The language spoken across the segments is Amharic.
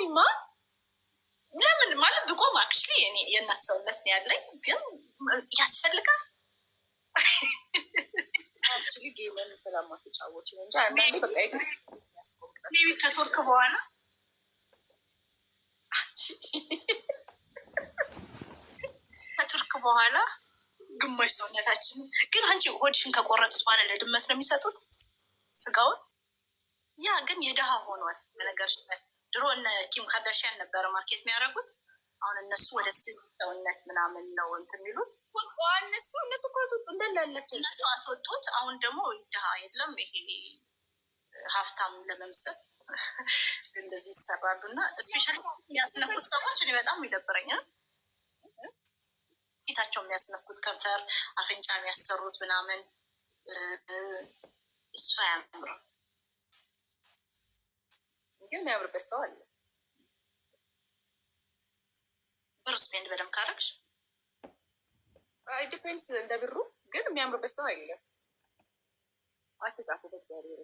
ብቆሚማ ለምን ማለት ብቆም አክቹሊ እኔ የእናት ሰውነት ነው ያለኝ፣ ግን ያስፈልጋል አክቹሊ ጌመን ስለማትጫወች እንጂ አንዳንዴ በቃ ሜቢ ከቱርክ በኋላ ከቱርክ በኋላ ግማሽ ሰውነታችን ግን አንቺ ሆድሽን ከቆረጡት በኋላ ለድመት ነው የሚሰጡት ስጋውን። ያ ግን የድሃ ሆኗል። በነገር ድሮ እነ ኪም ካርዳሽያን ነበረ ማርኬት የሚያደርጉት። አሁን እነሱ ወደ ሰውነት ምናምን ነው እንትን የሚሉት። እነሱ ካስወጡ እንደላለች እነሱ አስወጡት። አሁን ደግሞ ድሃ የለም ይሄ ሀብታም ለመምሰል እንደዚህ ይሰራሉ። እና ስፔሻሊ የሚያስነኩት ሰዎች እኔ በጣም ይደብረኛል። ፊታቸው የሚያስነኩት ከንፈር፣ አፍንጫ የሚያሰሩት ምናምን እሱ አያምርም። ግን የሚያምርበት ሰው አለ። ብር ስፔንድ በደምብ ካረግሽ ዲፔንስ እንደ ብሩ። ግን የሚያምርበት ሰው አለ። አትጻፉ በእግዚአብሔር።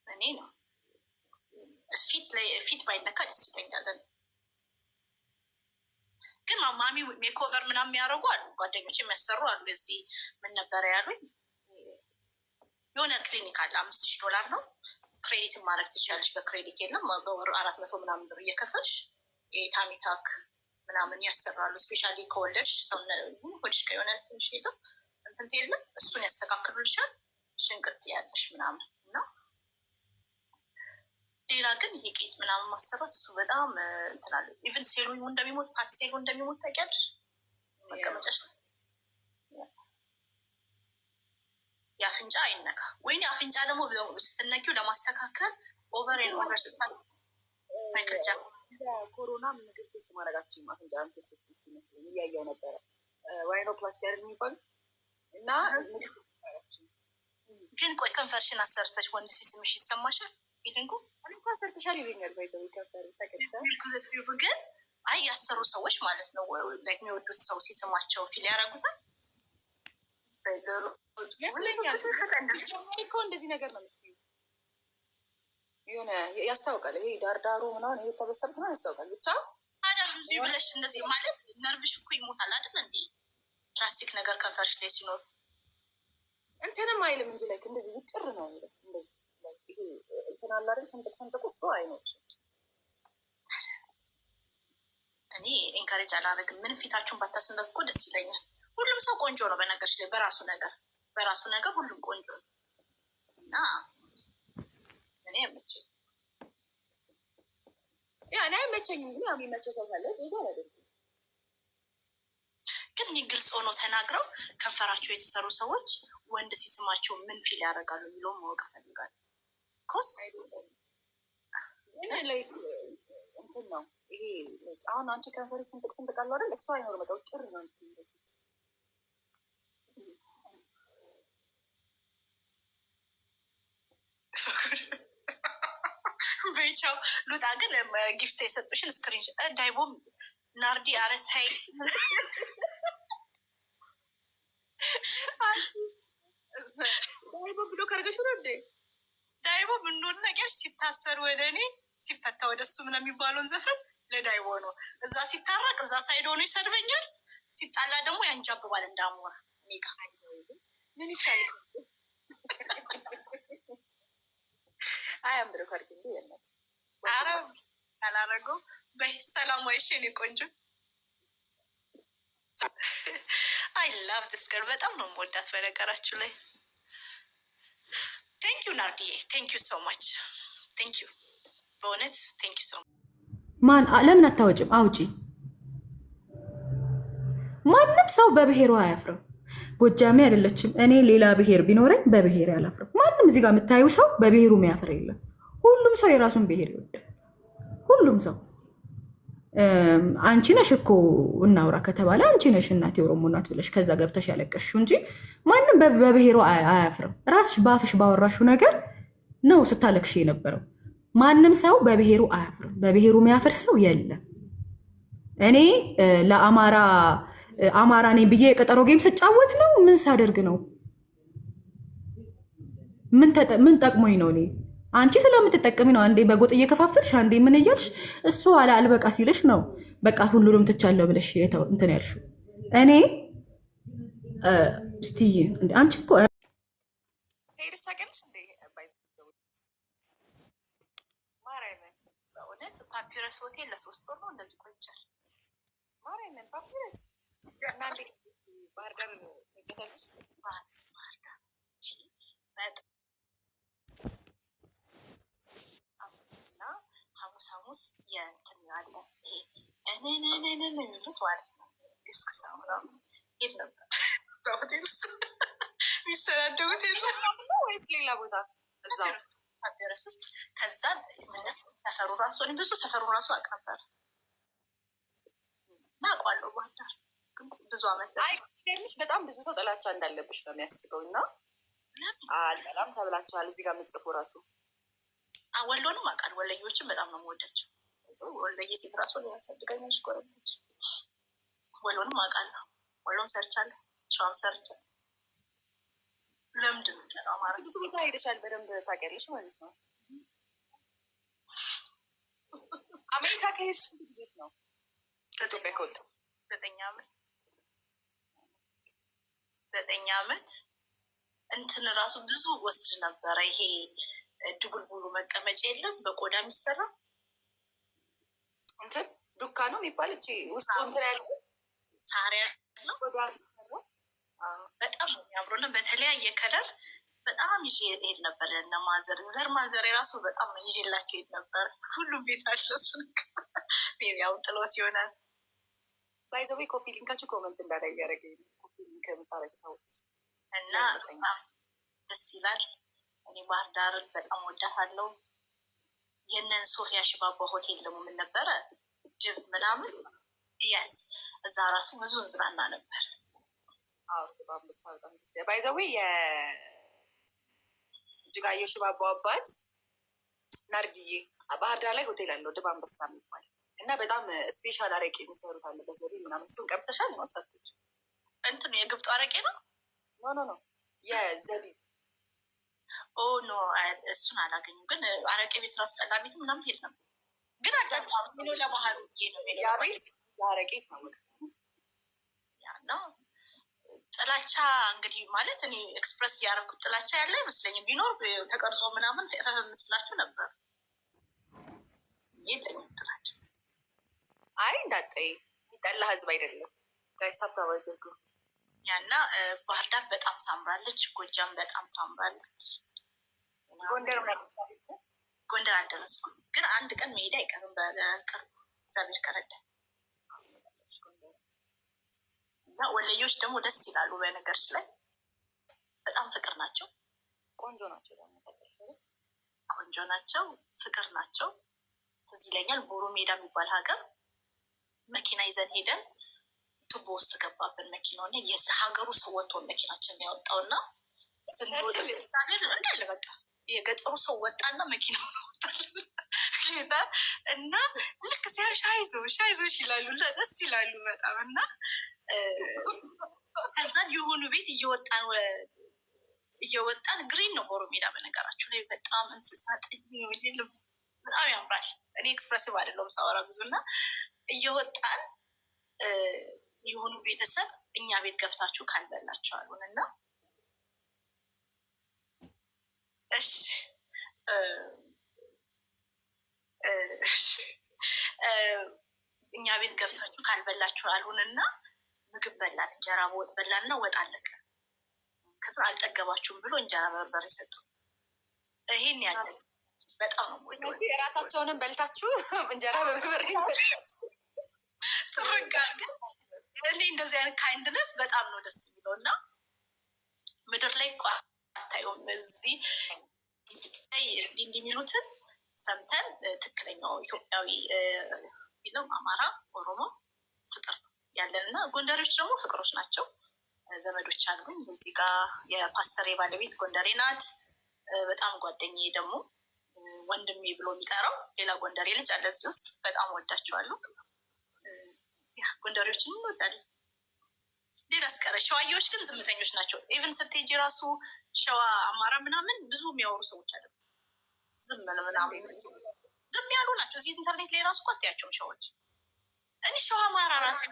እኔ ነው ፊት ባይነካ ደስ ይለኛል። ግን ማሚ ሜኮቨር ምናምን የሚያደርጉ አሉ፣ ጓደኞች የሚያሰሩ አሉ። እዚህ ምን ነበረ ያሉኝ የሆነ ክሊኒክ አለ፣ $5000 ነው። ክሬዲትን ማድረግ ትችላለች። በክሬዲት የለም በወር 400 ምናምን ብር እየከፈልሽ ታሚታክ ምናምን ያሰራሉ። ስፔሻሊ ከወለድሽ ሆድሽ ከሆነ ትንሽ ሄደ እንትን የለም እሱን ያስተካክሉልሻል። ሽንቅጥ ያለሽ ምናምን እና ሌላ ግን ይሄ ቄጥ ምናምን ማሰራት እሱ በጣም እንትናለ። ኢቨን ሴሉ እንደሚሞት ፋት ሴሉ እንደሚሞት ታውቂያለሽ። መቀመጫሽ የአፍንጫ አይነካ ወይ አፍንጫ ደግሞ ስትነኪው ለማስተካከል ኦቨር ኤንድ ኦቨር ስታት ማይከጃ ኮሮና ምግብ ቴስት ማድረጋችን አፍንጫ አንተ ስትይ ይመስለኝ እያየው ነበረ ዋይኖፕላስቲ አይደል የሚባል እና ግን ቆይ ከንፈርሽን አሰርተሽ ወንድ ሲስምሽ ይሰማሻል? ፊሊንጉ እንኳን አሰርተሻል ይለኛል። ባይዘው ከንፈር ተከሰ ግን አይ ያሰሩ ሰዎች ማለት ነው ላይክ የሚወዱት ሰው ሲስማቸው ፊል ያደርጉታል። ይመስለኛል እኮ እንደዚህ ነገር ነው የምትይው። የሆነ ያስታውቃል። ይሄ ዳርዳሩ ምናምን ይሄ ተበሰብክ ምናምን ያስታውቃል። ብቻ ታዲያ እንዲህ ብለሽ እንደዚህ ማለት ነርቭሽ እኮ ይሞታል አይደል እንዴ? ፕላስቲክ ነገር ከንፈርሽ ላይ ሲኖር እንትንም አይልም እንጂ ላይክ እንደዚህ ውጥር ነው የሚለው። እንደዚህ ይሄ እንትን አለ አይደል? ሰንጠቅ እሱ አይኖች እኔ ኢንካሬጅ አላደርግም። ምን ፊታችሁን ባታስነት እኮ ደስ ይለኛል። ሁሉም ሰው ቆንጆ ነው በነገርሽ ላይ በራሱ ነገር ሁሉም ቆንጆ ነው እና እኔ አይመቸኝም። እኔ አይመቸኝም ግን ያው የሚመቸው ሰው ካለ ግን እኔ ግልጽ ሆኖ ተናግረው ከንፈራቸው የተሰሩ ሰዎች ወንድ ሲስማቸው ምን ፊል ያደርጋሉ የሚለውን ማወቅ እፈልጋለሁ። ኮስ እንትን ነው ይሄ አሁን አንቺ ከንፈር ስንጥቅ አለው አይደል? እሱ አይኖር መጣው ጭር ነው በይቻው ሉጣ። ግን ጊፍት የሰጡሽን ስክሪን ዳይቦም ናርዲ አረታይ ዳይቦ ብሎ ካርገሽ ነው እንዴ? ዳይቦ ምን እንደሆነ ነገር ሲታሰር ወደ እኔ ሲፈታ ወደ እሱ ምን የሚባለውን ዘፈን ለዳይቦ ነው። እዛ ሲታረቅ እዛ ሳይድ ሆኖ ይሰድበኛል፣ ሲጣላ ደግሞ ያንጃብባል እንዳሞራ። እኔ ጋር ምን ይሻላል? አያምር ካርክ እንዴ ያለች አረብ አላረገው በሰላም ወይሽ እኔ ቆንጆ አይ ላቭ ዲስ ገር በጣም ነው የምወዳት በነገራችሁ ላይ። ቴንክ ዩ ናርዲዬ፣ ቴንክ ዩ ሶ ማች ቴንክ ዩ በእውነት ቴንክ ዩ ሶ ማን ለምን አታወጭም? አውጪ። ማንም ሰው በብሔሩ አያፍርም። ጎጃሜ አይደለችም። እኔ ሌላ ብሔር ቢኖረኝ በብሔር አላፍርም። ማንም እዚህ ጋር የምታዩ ሰው በብሔሩ የሚያፍር የለም። ሁሉም ሰው የራሱን ብሔር ይወዳል። ሁሉም ሰው አንቺ ነሽ እኮ እናውራ ከተባለ አንቺ ነሽ እናቴ ኦሮሞ ናት ብለሽ ከዛ ገብተሽ ያለቀሽው እንጂ ማንም በብሔሩ አያፍርም። ራስሽ ባፍሽ ባወራሽው ነገር ነው ስታለቅሽ የነበረው። ማንም ሰው በብሔሩ አያፍርም። በብሔሩ የሚያፍር ሰው የለም። እኔ ለአማራ ነኝ ብዬ የቀጠሮ ጌም ስጫወት ነው ምን ሳደርግ ነው? ምን ጠቅሞኝ ነው? እኔ አንቺ ስለምትጠቀሚ ነው። አንዴ በጎጥ እየከፋፈልሽ፣ አንዴ ምን እያልሽ እሱ አልበቃ ሲልሽ ነው በቃ ሁሉንም ትቻለሁ ብለሽ እንትን ያልሽው። እኔ እስቲ አንቺ እኮ ፓፒረስ ሆቴል ለ3 ወር ነው እንደዚህ ቆይቻል። ማርያምን ፓፒረስ እና ባህር ዳር ጀተልስ እና ሐሙስ የእንትን ያለ የሚሉት ማለት ነው። ዲስክ ሳሙና ሄድ ነበር ሆቴል ውስጥ የሚሰዳደቡት የለም ወይስ ሌላ ቦታ እዛው ፓፒረስ ውስጥ ከዛ ሰፈሩ ራሱ ብዙ ሰፈሩ ራሱ አውቅ ነበር እና አውቀዋለሁ። ባህር ዳር ብዙ አመት ትንሽ በጣም ብዙ ሰው ጥላቻ እንዳለብሽ ነው የሚያስበው እና አልጠላም ተብላችኋል። እዚህ ጋር የምትጽፉ ራሱ ወሎንም አውቃለሁ። ወለዮችን በጣም ነው የምወዳቸው። ወለየ ሴት ራሱ ያሳድገኛች ጎረቤቶች። ወሎንም አውቃለሁ። ወሎም ሰርቻለሁ፣ ሸዋም ሰርቻለሁ። ለምንድን ነው አማራ ብዙ ቦታ ሄደሻል፣ በደንብ ታውቂያለሽ ማለት ነው። አሜሪካ ከሄድሽ ስንት ጊዜ ነው? ከኢትዮጵያ ከወጣሁ 9 ዓመት እንትን ራሱ ብዙ ወስድ ነበረ። ይሄ ድቡልቡሉ መቀመጫ የለም በቆዳ የሚሰራ እንትን ዱካ ነው የሚባል እቺ ውስጡ እንትን ያለ ሳሪያ ነው። በጣም የሚያምሩና በተለያየ ከለር በጣም ይዤ ሄድ ነበር። እነ ማዘር ዘር ማዘር የራሱ በጣም ይዤላቸው ሄድ ነበር። ሁሉም ቤት አለሱ ያው ጥሎት ይሆናል። ባይዘዌ ኮፒ ሊንካቸው ኮመንት እንዳላይ ያደረገ ኮፒ ሊንክ የምታደረግ ሰዎች እና በጣም ደስ ይላል። እኔ ባህር ዳርን በጣም ወዳታለሁ። የነን ሶፊያ ሽባባ ሆቴል ደግሞ ምን ነበረ ጅብ ምናምን ያስ እዛ ራሱ ብዙ እንዝናና ነበር። ባይዘዌ የእጅጋየሁ ሽባባው አባት ናርድዬ ባህር ዳር ላይ ሆቴል አለው ድብ አንበሳ የሚባል እና በጣም ስፔሻል አረቄ የሚሰሩት አለ በዘዴ ምናምን። እሱን ቀምተሻል ነው ሰቶች እንትኑ የግብጡ አረቄ ነው? ኖ የዘቢ ኖ እሱን አላገኙም። ግን አረቄ ቤት ራሱ ጠላ ቤት ምናምን ሄድ ነበር። ግን አልጠጣም ኖ ለባህሉ ነው ያ ቤት አረቄ ነው። ጥላቻ እንግዲህ ማለት እኔ ኤክስፕረስ ያደረኩት ጥላቻ ያለ አይመስለኝም። ቢኖር ተቀርጾ ምናምን ምስላችሁ ነበር። የለኝም ጥላቻ። አይ እንዳጠይ የሚጠላ ህዝብ አይደለም ጋይስታባዘጉ ያና ባህር ዳር በጣም ታምራለች። ጎጃም በጣም ታምራለች። ጎንደር አልደረስኩም፣ ግን አንድ ቀን መሄድ አይቀርም በቅርብ እግዚአብሔር ከረዳ። እና ወለዮች ደግሞ ደስ ይላሉ። በነገርሽ ላይ በጣም ፍቅር ናቸው፣ ቆንጆ ናቸው፣ ቆንጆ ናቸው፣ ፍቅር ናቸው። ትዝ ይለኛል ቦሩ ሜዳ የሚባል ሀገር መኪና ይዘን ሄደን ቱቦ ውስጥ ገባብን መኪናው እና የሀገሩ ሰው ወጥቶን መኪናችን ያወጣው እና ስንወጥ እንዳለ በቃ የገጠሩ ሰው ወጣና መኪናው ወጣል እና ልክ ሲያዩሽ አይዞሽ ይላሉ፣ ደስ ይላሉ በጣም እና ከዛን የሆኑ ቤት እየወጣን ግሪን ነው ቦሩ ሜዳ በነገራችሁ ላይ በጣም እንስሳት በጣም ያምራል። እኔ ኤክስፕሬሲቭ አይደለሁም ሳወራ ብዙ እና እየወጣን የሆኑ ቤተሰብ እኛ ቤት ገብታችሁ ካልበላችሁ አሉን እና እሺ እኛ ቤት ገብታችሁ ካልበላችሁ አሉን እና ምግብ በላን፣ እንጀራ በወጥ በላን እና ወጥ አለቀ። ከዛ አልጠገባችሁም ብሎ እንጀራ በርበሬ ሰጡ። ይሄን ያለ በጣም ነው ሞኝ። እራታቸውንም በልታችሁ እንጀራ በበርበሬ እኔ እንደዚህ አይነት ካይንድነስ በጣም ነው ደስ የሚለው እና ምድር ላይ እኮ አታየውም። እዚህ እንዲህ የሚሉትን ሰምተን ትክክለኛው ኢትዮጵያዊ ቢለም አማራ፣ ኦሮሞ ፍቅር ያለን እና ጎንደሬዎች ደግሞ ፍቅሮች ናቸው። ዘመዶች አሉኝ እዚህ ጋር የፓስተሬ ባለቤት ጎንደሬ ናት። በጣም ጓደኛዬ ደግሞ ወንድሜ ብሎ የሚጠራው ሌላ ጎንደሬ ልጅ አለ እዚህ ውስጥ። በጣም ወዳቸዋለሁ። ጎንደሬዎችን እንወዳለን። ሌላ አስቀረ። ሸዋዬዎች ግን ዝምተኞች ናቸው። ኢቨን ስትሄጂ ራሱ ሸዋ አማራ ምናምን ብዙ የሚያወሩ ሰዎች አለ፣ ዝም ምናምን ዝም ያሉ ናቸው። እዚህ ኢንተርኔት ላይ ራሱ እኮ አታያቸውም ሸዎች። እኔ ሸዋ አማራ ራሱ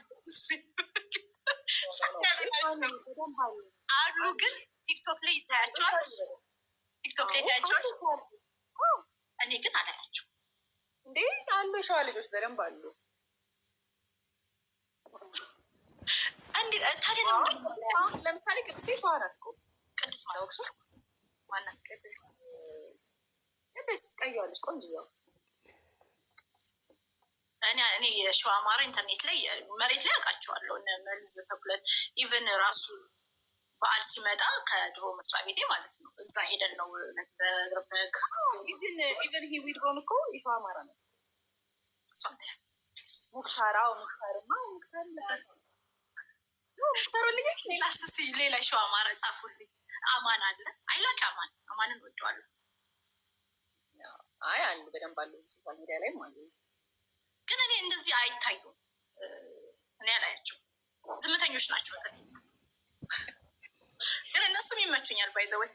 አሉ፣ ግን ቲክቶክ ላይ ይታያቸዋል። ቲክቶክ ላይ ይታያቸዋል። እኔ ግን አላያቸው እንዴ አሉ። የሸዋ ልጆች በደንብ አሉ። ታዲያ ለምሳሌ ቅድስቴ ሸዋ ናት እኮ። ቅድስት ማወቅሱ ዋናት ቅድስት ቀያለች ቆንጆ። እኔ የሸዋ አማራ ኢንተርኔት ላይ መሬት ላይ አውቃቸዋለሁ። እነ መልዝ ተኩለት ኢቨን ራሱ በዓል ሲመጣ ከድሮ መስሪያ ቤቴ ማለት ነው እዛ ሄደን ነው በግርበግ ኢቨን ሂዊድሮን እኮ የሸዋ አማራ ነው። ሙክታራው ሙክታርማ ሙክታር ሌላ ስስ ሌላ ሸዋ አማራ ጻፉልኝ። አማን አለ አይላክ አማንን ወደዋለሁ። አይ አንድ በደንብ አለ ሶሻል ሚዲያ ላይ ማለት ነው። ግን እኔ እንደዚህ አይታዩም። እኔ አላያቸው ዝምተኞች ናቸው። ግን እነሱም ይመቹኛል። ባይዘወይ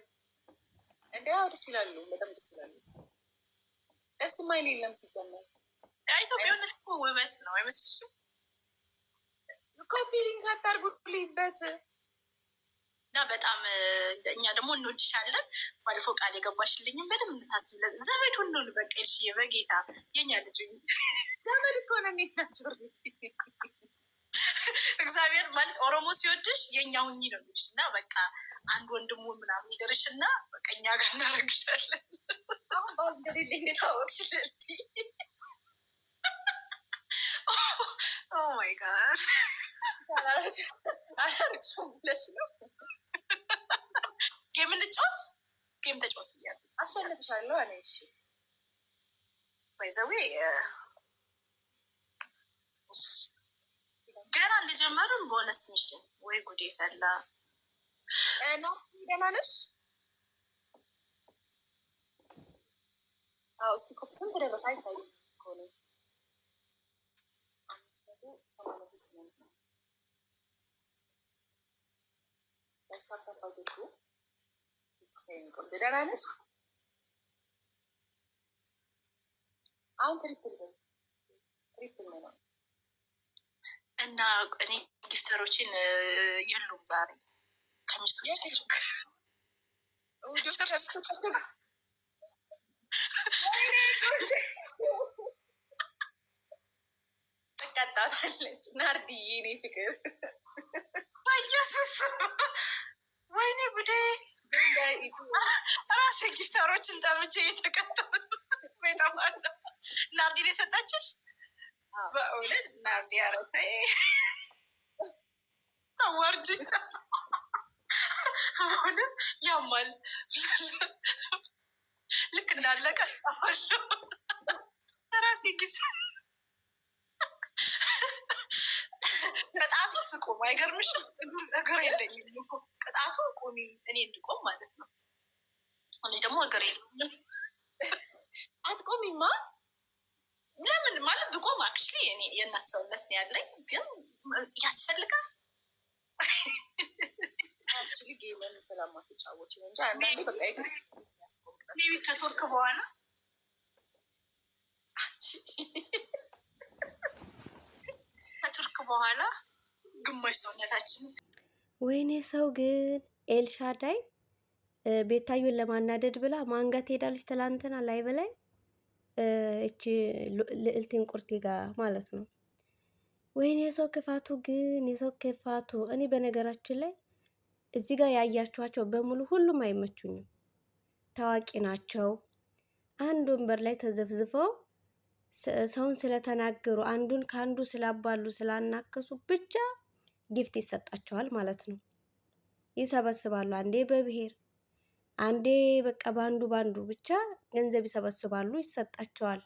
እንዲያው ደስ ይላሉ፣ በጣም ደስ ይላሉ። ደስ ማይል የለም ሲጀመር። ኢትዮጵያዊነት እኮ ውበት ነው አይመስልሽም? ኮፒ ሊንክ አታርጉልኝበት እና በጣም እኛ ደግሞ እንወድሻለን። ባለፈው ቃል የገባሽልኝም በደንብ እንድታስብለን ዘመድ ሁሉን በቃ እሺ፣ በጌታ የኛ ልጅ ዘመድ እኮ ነው ናቸው። እግዚአብሔር ማለት ኦሮሞ ሲወድሽ የእኛ ሁኚ ነው የሚልሽ እና በቃ አንድ ወንድሙ ምናምን ይደርሽ እና በቃ እኛ ጋር እናደርግሻለን። አሁን በአሁን እንደሌለኝ ታወቅ ስለልቲ ማይ ጋድ አላረግሽም ብለሽ ነው። ጌም እንጫወት፣ ጌም ተጫወት እያሉ አሸንፍሻለሁ እኔ። እሺ ባይዘዌ ገና እንደጀመርም ቦነስ ሚሽን ወይ ጉዴ ፈላ። ደህና ነሽ? አዎ እስኪ ኮፕ ስንት ደረሰ አይታይም ከሆነ ደህና ነሽ? አሁን ትሪፕል ነው እና እኔ ጊፍተሮችን የሉም ዛሬ ከሚስቶቻቸው ትቀጣታለች። ናርዲዬ የኔ ፍቅር ኢየሱስ ወይኔ ጉዴ! ራሴ ጊፍተሮችን ጠምቼ እየተቀጠሉ ቤጣማለ ናርዲ የሰጣችሽ በእውነት ናርዲ ያረታይ አዋርጅ ሆነ ያማል። ልክ እንዳለቀ ጣፋለሁ ራሴ ጊፍተር ቅጣቱ ትቁም። አይገርምሽም? እግር የለኝም እኮ ቅጣቱ ቁሚ፣ እኔ እንድቆም ማለት ነው። እኔ ደግሞ እግር የለኝም። አትቆሚማ። ለምን ማለት ብቆም አክቹዋሊ እኔ የእናት ሰውነት ነው ያለኝ፣ ግን ያስፈልጋል። አክቹዋሊ ጌምን ስለማትጫወች ነው እንጂ አንዳንዴ በቃ ሜቢ ከቱርክ በኋላ በኋላ ግማሽ ሰውነታችን ወይኔ ሰው ግን ኤልሻዳይ ቤታዩን ለማናደድ ብላ ማንጋት ሄዳለች። ትላንትና ላይ በላይ እቺ ልዕልቲን ቁርቲ ጋር ማለት ነው። ወይኔ የሰው ክፋቱ ግን የሰው ክፋቱ። እኔ በነገራችን ላይ እዚህ ጋር ያያችኋቸው በሙሉ ሁሉም አይመቹኝም። ታዋቂ ናቸው። አንድ ወንበር ላይ ተዘፍዝፈው ሰውን ስለተናገሩ አንዱን ከአንዱ ስላባሉ ስላናከሱ ብቻ ጊፍት ይሰጣቸዋል ማለት ነው። ይሰበስባሉ። አንዴ በብሔር አንዴ በቃ ባንዱ ብቻ ገንዘብ ይሰበስባሉ፣ ይሰጣቸዋል።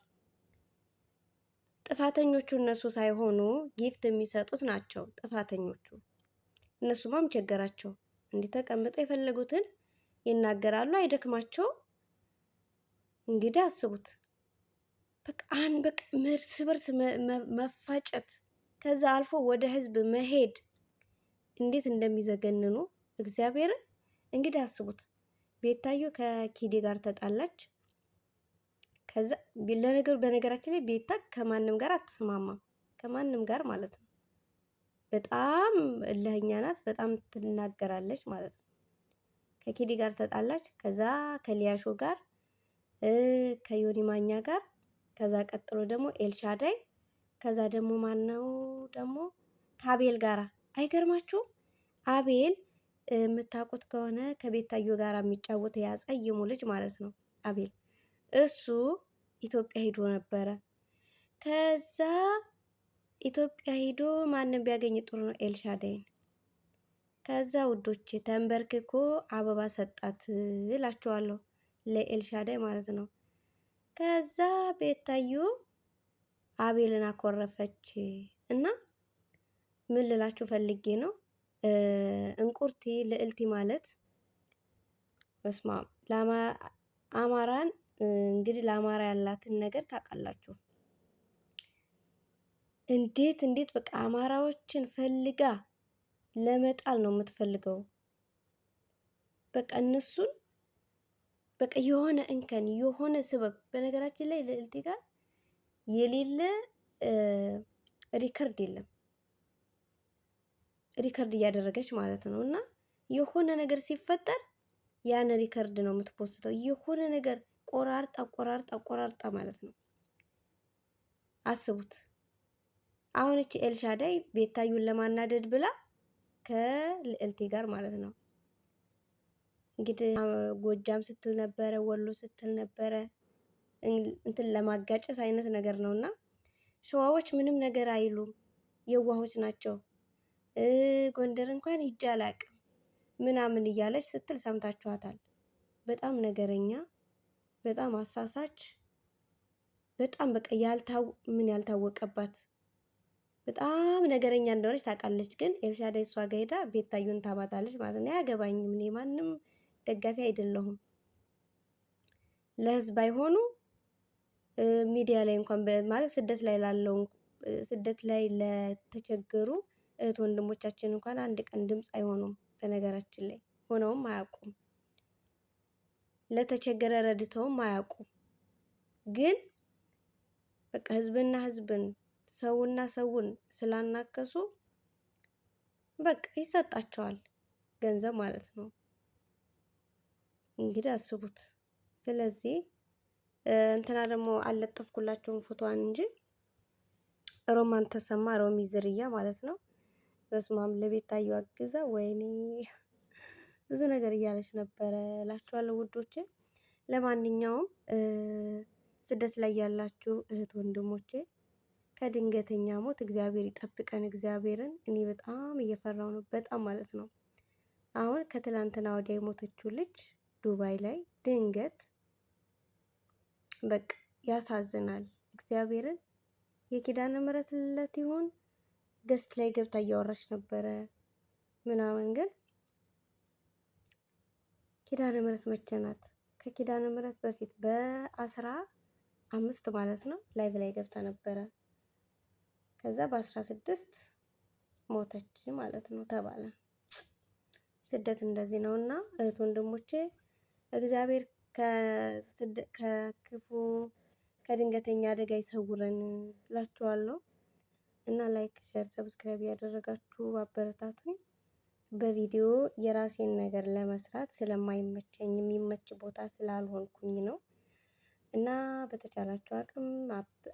ጥፋተኞቹ እነሱ ሳይሆኑ ጊፍት የሚሰጡት ናቸው ጥፋተኞቹ። እነሱማም ቸገራቸው። እንዲህ ተቀምጠው የፈለጉትን ይናገራሉ፣ አይደክማቸው። እንግዲህ አስቡት። በቃ እርስ በርስ መፋጨት፣ ከዛ አልፎ ወደ ህዝብ መሄድ እንዴት እንደሚዘገንኑ እግዚአብሔርን እንግዲህ አስቡት። ቤታዩ ከኪዲ ጋር ተጣላች። ከዛ ለነገሩ በነገራችን ላይ ቤታ ከማንም ጋር አትስማማም፣ ከማንም ጋር ማለት ነው። በጣም እልህኛ ናት፣ በጣም ትናገራለች ማለት ነው። ከኪዲ ጋር ተጣላች፣ ከዛ ከሊያሾ ጋር ከዮኒ ማኛ ጋር፣ ከዛ ቀጥሎ ደግሞ ኤልሻዳይ፣ ከዛ ደግሞ ማነው ደግሞ ከአቤል ጋራ። አይገርማችሁም? አቤል የምታውቁት ከሆነ ከቤታዮ ጋር የሚጫወት ያጸይሙ ልጅ ማለት ነው አቤል። እሱ ኢትዮጵያ ሂዶ ነበረ። ከዛ ኢትዮጵያ ሂዶ ማንም ቢያገኝ ጥሩ ነው ኤልሻዳይን። ከዛ ውዶቼ ተንበርክኮ አበባ ሰጣት እላችኋለሁ ለኤልሻዳይ ማለት ነው። ከዛ ቤታዮ አቤልን አኮረፈች እና ምን ልላችሁ ፈልጌ ነው እንቁርቲ ልዕልቲ ማለት በስማ አማራን እንግዲህ ለአማራ ያላትን ነገር ታውቃላችሁ። እንዴት በቃ አማራዎችን ፈልጋ ለመጣል ነው የምትፈልገው። በቃ እነሱን በቃ የሆነ እንከን የሆነ ስበብ። በነገራችን ላይ ልዕልቲ ጋር የሌለ ሪከርድ የለም፣ ሪከርድ እያደረገች ማለት ነው። እና የሆነ ነገር ሲፈጠር ያን ሪከርድ ነው የምትፖስተው። የሆነ ነገር ቆራርጣ ማለት ነው። አስቡት። አሁን እቺ ኤልሻዳይ ቤታዩን ለማናደድ ብላ ከልዕልቲ ጋር ማለት ነው እንግዲህ ጎጃም ስትል ነበረ፣ ወሎ ስትል ነበረ፣ እንትን ለማጋጨት አይነት ነገር ነውና ሸዋዎች ምንም ነገር አይሉም፣ የዋሆች ናቸው። ጎንደር እንኳን ሂጄ አላቅም ምናምን እያለች ስትል ሰምታችኋታል። በጣም ነገረኛ፣ በጣም አሳሳች፣ በጣም በቃ ያልታወቀባት በጣም ነገረኛ እንደሆነች ታውቃለች። ግን ኤልሻዳይ እሷ ጋር ሄዳ ቤታዩን ታባታለች ማለት ነው። አያገባኝም፣ እኔ ማንም ደጋፊ አይደለሁም። ለህዝብ አይሆኑ ሚዲያ ላይ እንኳን ማለት ስደት ላይ ለተቸገሩ እህት ወንድሞቻችን እንኳን አንድ ቀን ድምፅ አይሆኑም። በነገራችን ላይ ሆነውም አያውቁም። ለተቸገረ ረድተውም አያውቁም። ግን በቃ ህዝብና ህዝብን ሰውና ሰውን ስላናከሱ በቃ ይሰጣቸዋል ገንዘብ ማለት ነው። እንግዲህ አስቡት። ስለዚህ እንትና ደግሞ አልለጠፍኩላችሁም ፎቶዋን እንጂ ሮማን ተሰማ ሮሚ ዝርያ ማለት ነው። በስማም ለቤታዩ አግዛ ወይኔ ብዙ ነገር እያለች ነበረ እላችኋለሁ ውዶቼ። ለማንኛውም ስደት ላይ ያላችሁ እህት ወንድሞቼ ከድንገተኛ ሞት እግዚአብሔር ይጠብቀን። እግዚአብሔርን እኔ በጣም እየፈራው ነው፣ በጣም ማለት ነው። አሁን ከትላንትና ወዲያ የሞተችው ልጅ ዱባይ ላይ ድንገት በቃ ያሳዝናል። እግዚአብሔርን የኪዳነ ምሕረት ለት ይሁን ገስት ላይ ገብታ እያወራች ነበረ ምናምን። ግን ኪዳነ ምሕረት መቼ ናት? ከኪዳነ ምሕረት በፊት በ15 ማለት ነው ላይቭ ላይ ገብታ ነበረ። ከዛ በ16 ሞተች ማለት ነው ተባለ። ስደት እንደዚህ ነው እና እህት ወንድሞቼ እግዚአብሔር ከክፉ ከድንገተኛ አደጋ ይሰውረን እላችኋለሁ። እና ላይክ፣ ሼር፣ ሰብስክራይብ ያደረጋችሁ አበረታቱኝ። በቪዲዮ የራሴን ነገር ለመስራት ስለማይመቸኝ የሚመች ቦታ ስላልሆንኩኝ ነው። እና በተቻላችሁ አቅም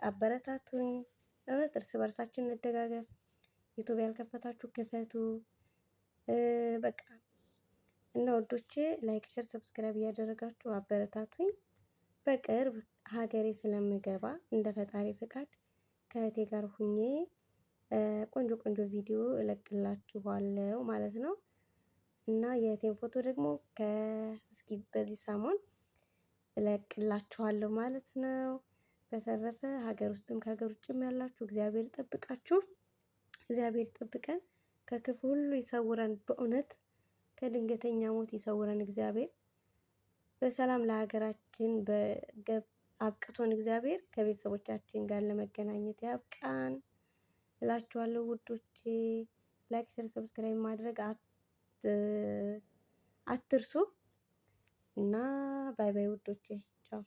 አበረታቱኝ። እውነት እርስ በርሳችን እንደጋገፍ። ዩቲዩብ ያልከፈታችሁ ክፈቱ። በቃ እና ወዶቼ ላይክ፣ ሼር፣ ሰብስክራይብ እያደረጋችሁ አበረታቱኝ። በቅርብ ሀገሬ ስለምገባ እንደ ፈጣሪ ፍቃድ ከእህቴ ጋር ሁኜ ቆንጆ ቪዲዮ እለቅላችኋለሁ ማለት ነው። እና የእህቴን ፎቶ ደግሞ እስኪ በዚህ ሰሞን እለቅላችኋለሁ ማለት ነው። በተረፈ ሀገር ውስጥም ከሀገር ውጭም ያላችሁ እግዚአብሔር ይጠብቃችሁ፣ እግዚአብሔር ይጠብቀን፣ ከክፉ ሁሉ ይሰውረን። በእውነት ከድንገተኛ ሞት ይሰውረን እግዚአብሔር። በሰላም ለሀገራችን አብቅቶን እግዚአብሔር ከቤተሰቦቻችን ጋር ለመገናኘት ያብቃን እላችኋለሁ ውዶቼ። ላይክ፣ ሼር፣ ሰብስክራይብ ማድረግ አትርሱ እና ባይ ባይ ውዶቼ፣ ቻው።